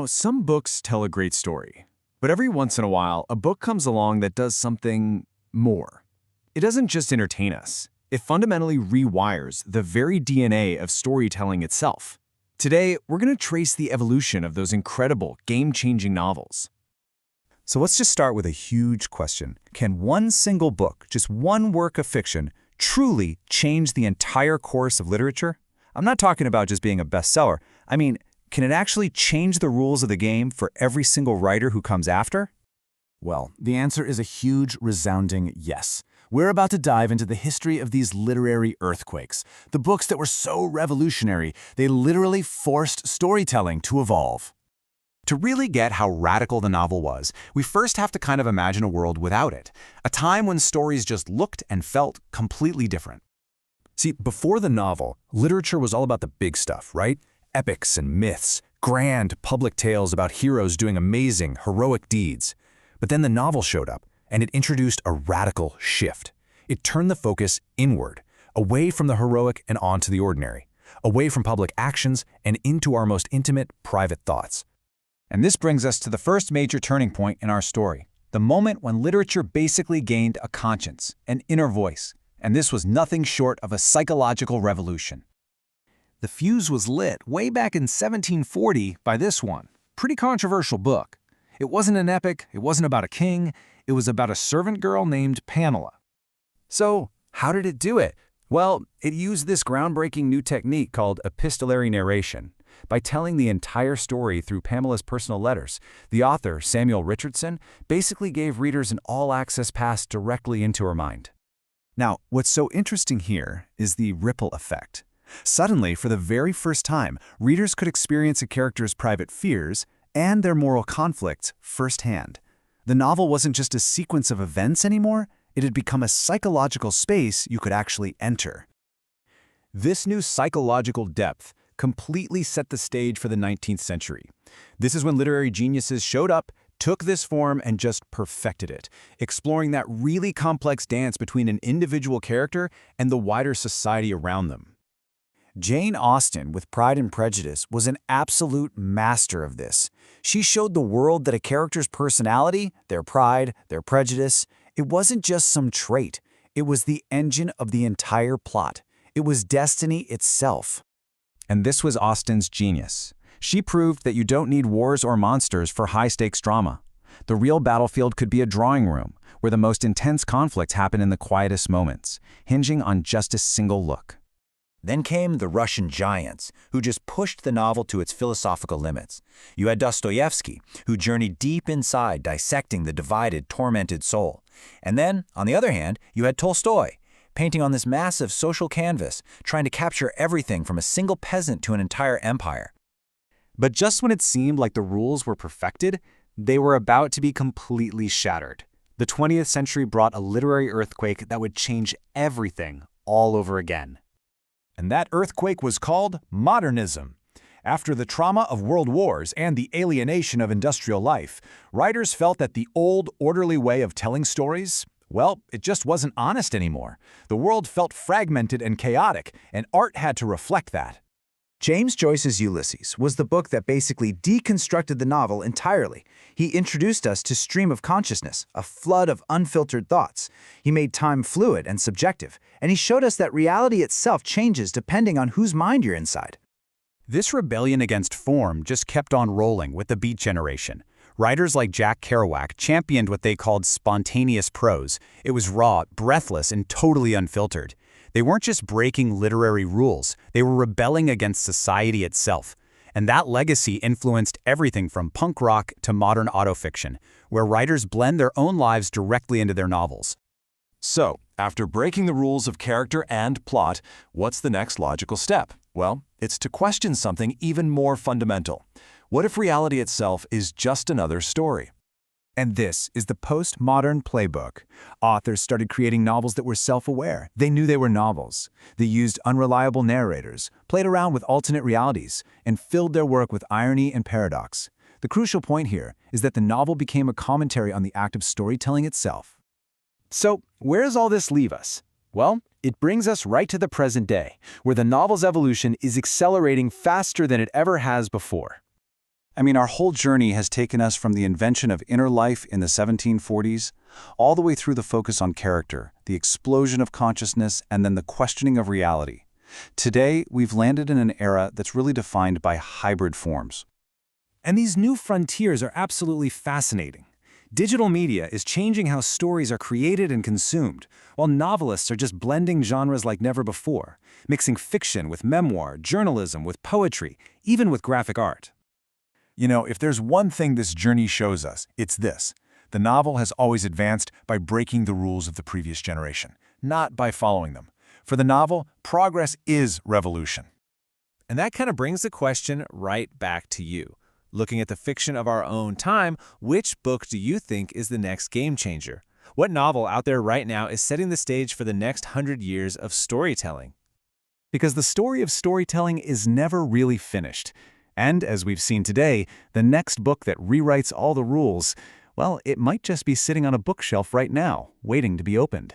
Some books tell a great story, but every once in a while, a book comes along that does something more. It doesn't just entertain us. It fundamentally rewires the very DNA of storytelling itself. Today, we're going to trace the evolution of those incredible, game-changing novels. So let's just start with a huge question. Can one single book, just one work of fiction, truly change the entire course of literature? I'm not talking about just being a bestseller. I mean, can it actually change the rules of the game for every single writer who comes after? Well, the answer is a huge, resounding yes. We're about to dive into the history of these literary earthquakes, the books that were so revolutionary, they literally forced storytelling to evolve. To really get how radical the novel was, we first have to kind of imagine a world without it, a time when stories just looked and felt completely different. See, before the novel, literature was all about the big stuff, right? Epics and myths, grand public tales about heroes doing amazing, heroic deeds. But then the novel showed up, and it introduced a radical shift. It turned the focus inward, away from the heroic and onto the ordinary, away from public actions and into our most intimate, private thoughts. And this brings us to the first major turning point in our story, the moment when literature basically gained a conscience, an inner voice, and this was nothing short of a psychological revolution. The fuse was lit way back in 1740 by this one. Pretty controversial book. It wasn't an epic, it wasn't about a king, it was about a servant girl named Pamela. So, how did it do it? Well, it used this groundbreaking new technique called epistolary narration. By telling the entire story through Pamela's personal letters, the author, Samuel Richardson, basically gave readers an all-access pass directly into her mind. Now, what's so interesting here is the ripple effect. Suddenly, for the very first time, readers could experience a character's private fears and their moral conflicts firsthand. The novel wasn't just a sequence of events anymore, it had become a psychological space you could actually enter. This new psychological depth completely set the stage for the 19th century. This is when literary geniuses showed up, took this form, and just perfected it, exploring that really complex dance between an individual character and the wider society around them. Jane Austen, with Pride and Prejudice, was an absolute master of this. She showed the world that a character's personality, their pride, their prejudice, it wasn't just some trait. It was the engine of the entire plot. It was destiny itself. And this was Austen's genius. She proved that you don't need wars or monsters for high-stakes drama. The real battlefield could be a drawing room, where the most intense conflicts happen in the quietest moments, hinging on just a single look. Then came the Russian giants, who just pushed the novel to its philosophical limits. You had Dostoevsky, who journeyed deep inside, dissecting the divided, tormented soul. And then, on the other hand, you had Tolstoy, painting on this massive social canvas, trying to capture everything from a single peasant to an entire empire. But just when it seemed like the rules were perfected, they were about to be completely shattered. The 20th century brought a literary earthquake that would change everything all over again. And that earthquake was called Modernism. After the trauma of world wars and the alienation of industrial life, writers felt that the old, orderly way of telling stories, well, it just wasn't honest anymore. The world felt fragmented and chaotic, and art had to reflect that. James Joyce's Ulysses was the book that basically deconstructed the novel entirely. He introduced us to stream of consciousness, a flood of unfiltered thoughts. He made time fluid and subjective, and he showed us that reality itself changes depending on whose mind you're inside. This rebellion against form just kept on rolling with the Beat Generation. Writers like Jack Kerouac championed what they called spontaneous prose. It was raw, breathless, and totally unfiltered. They weren't just breaking literary rules, they were rebelling against society itself. And that legacy influenced everything from punk rock to modern autofiction, where writers blend their own lives directly into their novels. So, after breaking the rules of character and plot, what's the next logical step? Well, it's to question something even more fundamental. What if reality itself is just another story? And this is the postmodern playbook. Authors started creating novels that were self-aware. They knew they were novels. They used unreliable narrators, played around with alternate realities, and filled their work with irony and paradox. The crucial point here is that the novel became a commentary on the act of storytelling itself. So, where does all this leave us? Well, it brings us right to the present day, where the novel's evolution is accelerating faster than it ever has before. I mean, our whole journey has taken us from the invention of inner life in the 1740s, all the way through the focus on character, the explosion of consciousness, and then the questioning of reality. Today, we've landed in an era that's really defined by hybrid forms. And these new frontiers are absolutely fascinating. Digital media is changing how stories are created and consumed, while novelists are just blending genres like never before, mixing fiction with memoir, journalism with poetry, even with graphic art. You know, if there's one thing this journey shows us, it's this. The novel has always advanced by breaking the rules of the previous generation, not by following them. For the novel, progress is revolution. And that kind of brings the question right back to you. Looking at the fiction of our own time, which book do you think is the next game changer? What novel out there right now is setting the stage for the next 100 years of storytelling? Because the story of storytelling is never really finished. And as we've seen today, the next book that rewrites all the rules, well, it might just be sitting on a bookshelf right now, waiting to be opened.